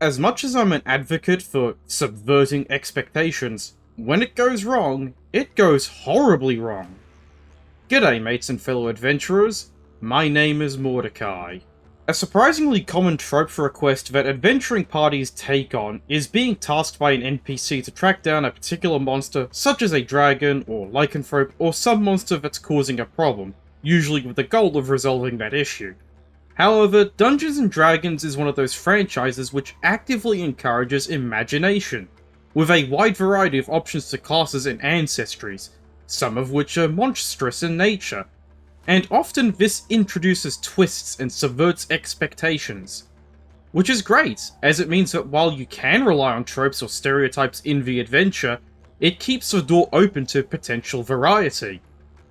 as much as I'm an advocate for subverting expectations, when it goes wrong, it goes horribly wrong. G'day mates and fellow adventurers, my name is Mordecai. A surprisingly common trope for a quest that adventuring parties take on is being tasked by an NPC to track down a particular monster, such as a dragon, or lycanthrope, or some monster that's causing a problem, usually with the goal of resolving that issue. However, Dungeons & Dragons is one of those franchises which actively encourages imagination, with a wide variety of options to classes and ancestries, some of which are monstrous in nature, and often this introduces twists and subverts expectations. Which is great, as it means that while you can rely on tropes or stereotypes in the adventure, it keeps the door open to potential variety.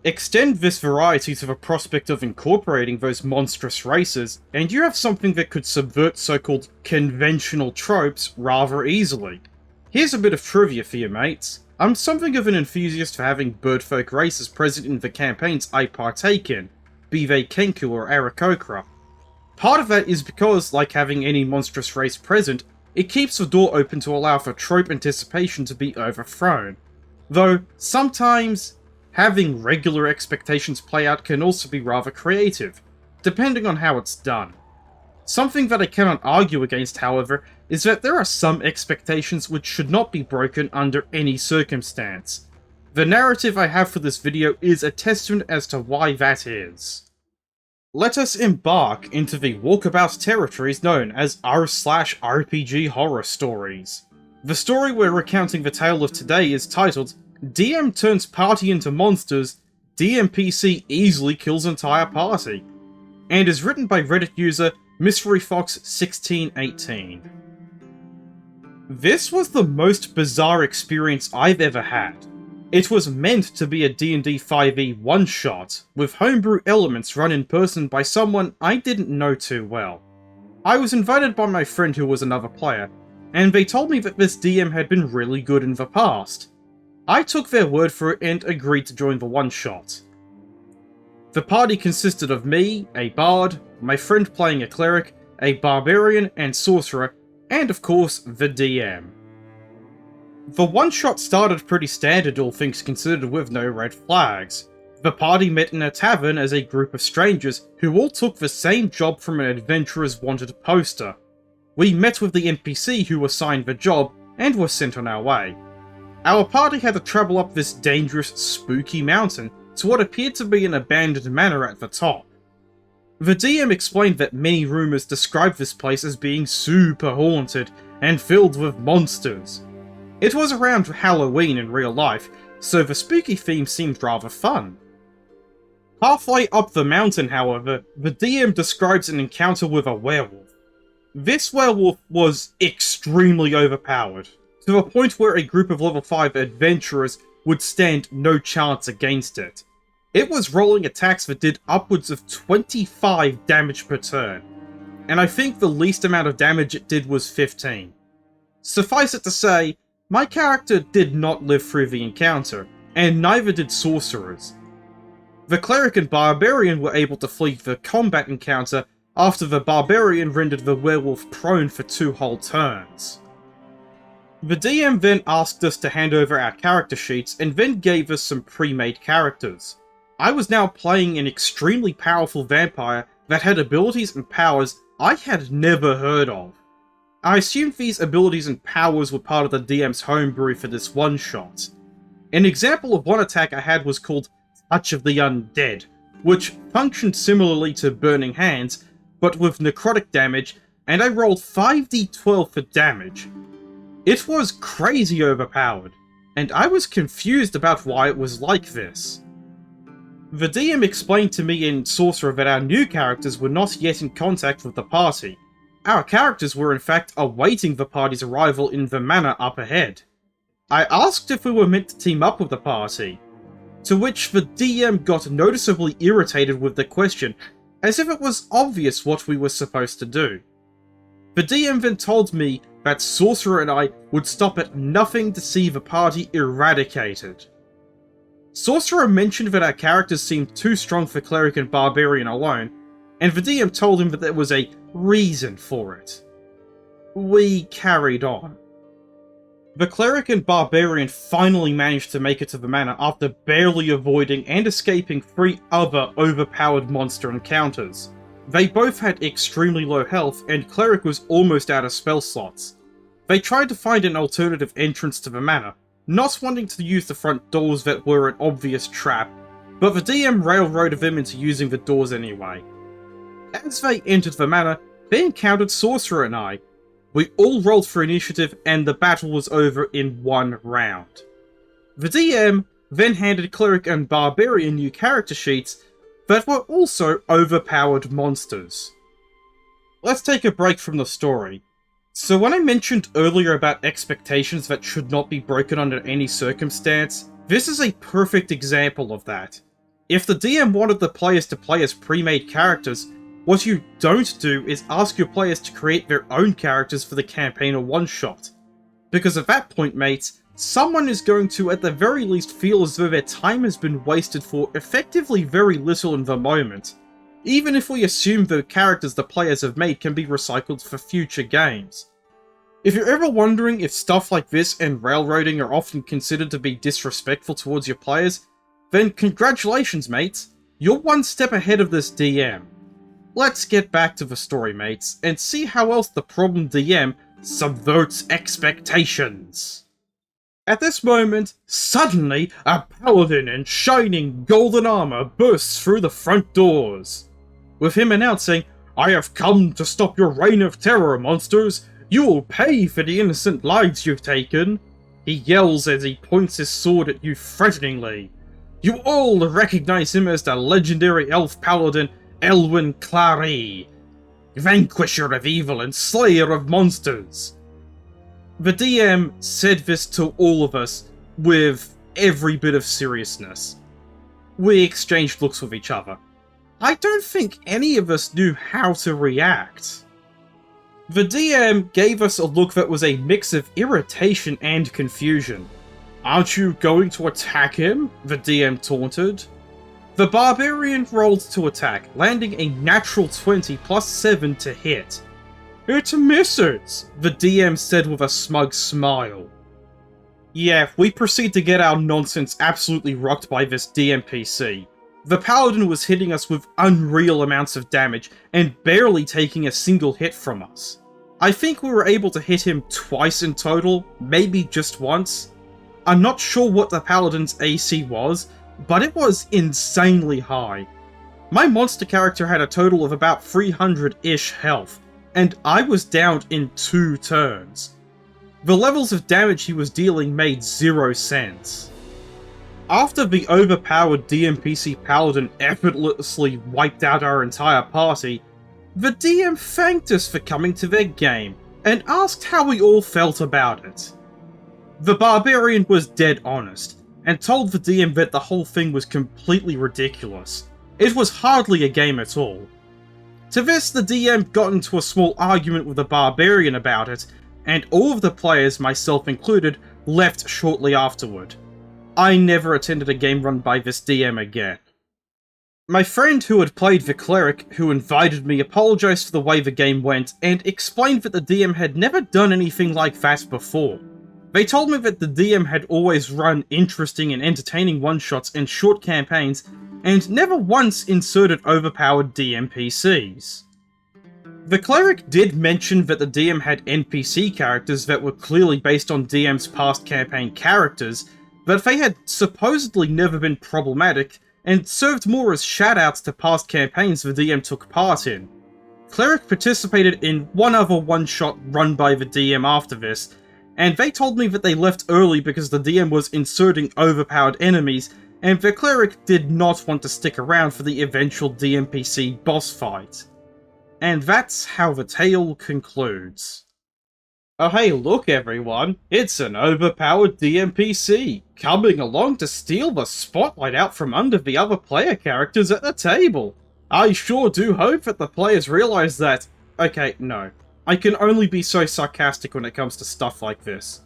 Extend this variety to the prospect of incorporating those monstrous races, and you have something that could subvert so-called conventional tropes rather easily. Here's a bit of trivia for you mates. I'm something of an enthusiast for having birdfolk races present in the campaigns I partake in, be they Kenku or Aarakocra. Part of that is because, like having any monstrous race present, it keeps the door open to allow for trope anticipation to be overthrown. Though, sometimes, having regular expectations play out can also be rather creative, depending on how it's done. Something that I cannot argue against, however, is that there are some expectations which should not be broken under any circumstance. The narrative I have for this video is a testament as to why that is. Let us embark into the walkabout territories known as r/RPGHorrorStories. The story we're recounting the tale of today is titled DM Turns Party into Monsters, DMPC Easily Kills Entire Party, and is written by Reddit user MysteryFox1618. This was the most bizarre experience I've ever had. It was meant to be a D&D 5e one-shot, with homebrew elements run in person by someone I didn't know too well. I was invited by my friend who was another player, and they told me that this DM had been really good in the past. I took their word for it and agreed to join the one-shot. The party consisted of me, a bard, my friend playing a cleric, a barbarian and sorcerer, and of course, the DM. The one-shot started pretty standard, all things considered, with no red flags. The party met in a tavern as a group of strangers who all took the same job from an adventurer's wanted poster. We met with the NPC who assigned the job and were sent on our way. Our party had to travel up this dangerous, spooky mountain to what appeared to be an abandoned manor at the top. The DM explained that many rumours described this place as being super haunted and filled with monsters. It was around Halloween in real life, so the spooky theme seemed rather fun. Halfway up the mountain, however, the DM describes an encounter with a werewolf. This werewolf was extremely overpowered, to the point where a group of level 5 adventurers would stand no chance against it. It was rolling attacks that did upwards of 25 damage per turn, and I think the least amount of damage it did was 15. Suffice it to say, my character did not live through the encounter, and neither did sorcerers. The cleric and barbarian were able to flee the combat encounter after the barbarian rendered the werewolf prone for 2 whole turns. The DM then asked us to hand over our character sheets and then gave us some pre-made characters. I was now playing an extremely powerful vampire that had abilities and powers I had never heard of. I assumed these abilities and powers were part of the DM's homebrew for this one-shot. An example of one attack I had was called Touch of the Undead, which functioned similarly to Burning Hands, but with necrotic damage, and I rolled 5d12 for damage. It was crazy overpowered, and I was confused about why it was like this. The DM explained to me in Sorcerer that our new characters were not yet in contact with the party. Our characters were in fact awaiting the party's arrival in the manor up ahead. I asked if we were meant to team up with the party, to which the DM got noticeably irritated with the question, as if it was obvious what we were supposed to do. The DM then told me that Sorcerer and I would stop at nothing to see the party eradicated. Sorcerer mentioned that our characters seemed too strong for Cleric and Barbarian alone, and the DM told him that there was a reason for it. we carried on. The cleric and barbarian finally managed to make it to the manor after barely avoiding and escaping 3 other overpowered monster encounters. They both had extremely low health, and cleric was almost out of spell slots. They tried to find an alternative entrance to the manor, not wanting to use the front doors that were an obvious trap, but the DM railroaded them into using the doors anyway. As they entered the manor, they encountered Sorcerer and I. We all rolled for initiative, and the battle was over in 1 round. The DM then handed Cleric and Barbarian new character sheets that were also overpowered monsters. Let's take a break from the story. So when I mentioned earlier about expectations that should not be broken under any circumstance, this is a perfect example of that. If the DM wanted the players to play as pre-made characters, what you don't do is ask your players to create their own characters for the campaign or one-shot. Because at that point, mates, someone is going to at the very least feel as though their time has been wasted for effectively very little in the moment, even if we assume the characters the players have made can be recycled for future games. If you're ever wondering if stuff like this and railroading are often considered to be disrespectful towards your players, then congratulations, mates, you're one step ahead of this DM. Let's get back to the story, mates, and see how else the problem DM subverts expectations. At this moment, suddenly, a paladin in shining golden armor bursts through the front doors, with him announcing, "I have come to stop your reign of terror, monsters! You will pay for the innocent lives you've taken!" He yells as he points his sword at you threateningly. You all recognize him as the legendary elf paladin Elwyn Clary, vanquisher of evil and slayer of monsters. The DM said this to all of us with every bit of seriousness. We exchanged looks with each other. I don't think any of us knew how to react. The DM gave us a look that was a mix of irritation and confusion. "Aren't you going to attack him?" the DM taunted. The barbarian rolled to attack, landing a natural 20 plus 7 to hit. "It misses," the DM said with a smug smile. Yeah, we proceed to get our nonsense absolutely rocked by this DMPC. The paladin was hitting us with unreal amounts of damage, and barely taking a single hit from us. I think we were able to hit him twice in total, maybe just once. I'm not sure what the paladin's AC was, but it was insanely high. My monster character had a total of about 300-ish health, and I was downed in 2 turns. The levels of damage he was dealing made 0 sense. After the overpowered DMPC paladin effortlessly wiped out our entire party, the DM thanked us for coming to their game, and asked how we all felt about it. The barbarian was dead honest, and told the DM that the whole thing was completely ridiculous. It was hardly a game at all. To this, the DM got into a small argument with the barbarian about it, and all of the players, myself included, left shortly afterward. I never attended a game run by this DM again. My friend who had played the cleric, who invited me, apologized for the way the game went, and explained that the DM had never done anything like that before. They told me that the DM had always run interesting and entertaining one-shots and short campaigns, and never once inserted overpowered DMPCs. The cleric did mention that the DM had NPC characters that were clearly based on DM's past campaign characters, but they had supposedly never been problematic, and served more as shoutouts to past campaigns the DM took part in. Cleric participated in one other one-shot run by the DM after this, and they told me that they left early because the DM was inserting overpowered enemies, and the cleric did not want to stick around for the eventual DMPC boss fight. And that's how the tale concludes. Oh hey, look everyone, it's an overpowered DMPC, coming along to steal the spotlight out from under the other player characters at the table. I sure do hope that the players realize that... Okay, no. I can only be so sarcastic when it comes to stuff like this.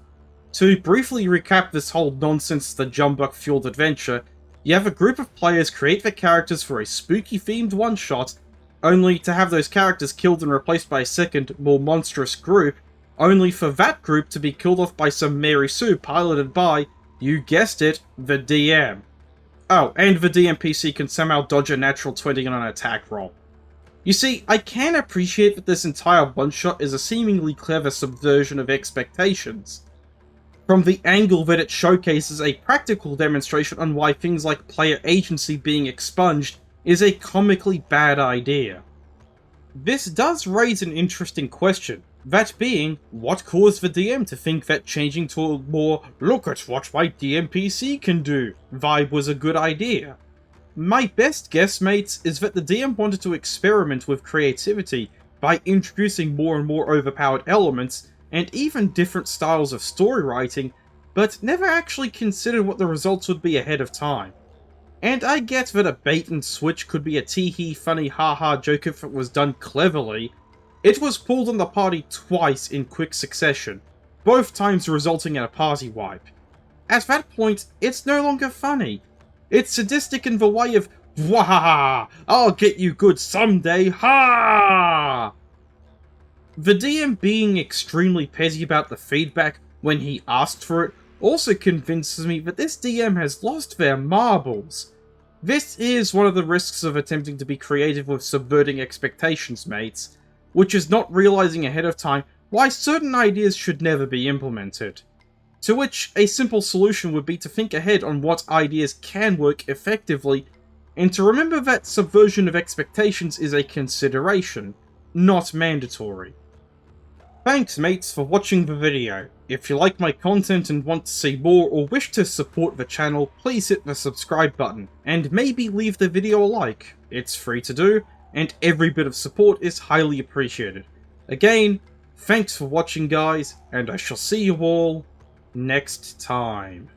To briefly recap this whole nonsense the Jumbuck-fueled adventure, you have a group of players create their characters for a spooky-themed one-shot, only to have those characters killed and replaced by a second, more monstrous group, only for that group to be killed off by some Mary Sue piloted by, you guessed it, the DM. Oh, and the DMPC can somehow dodge a natural 20 on an attack roll. You see, I can appreciate that this entire one-shot is a seemingly clever subversion of expectations, from the angle that it showcases a practical demonstration on why things like player agency being expunged is a comically bad idea. This does raise an interesting question, that being, what caused the DM to think that changing to a more "look at what my DMPC can do" vibe was a good idea? My best guess, mates, is that the DM wanted to experiment with creativity by introducing more and more overpowered elements and even different styles of story writing, but never actually considered what the results would be ahead of time. And I get that a bait and switch could be a tee-hee funny haha joke if it was done cleverly. It was pulled on the party twice in quick succession, both times resulting in a party wipe. At that point, it's no longer funny. It's sadistic in the way of, "Wahaha! I'll get you good someday, ha!" The DM being extremely petty about the feedback when he asked for it also convinces me that this DM has lost their marbles. This is one of the risks of attempting to be creative with subverting expectations, mates, which is not realizing ahead of time why certain ideas should never be implemented. To which a simple solution would be to think ahead on what ideas can work effectively, and to remember that subversion of expectations is a consideration, not mandatory. Thanks mates for watching the video. If you like my content and want to see more or wish to support the channel, please hit the subscribe button, and maybe leave the video a like. It's free to do, and every bit of support is highly appreciated. Again, thanks for watching guys, and I shall see you all next time.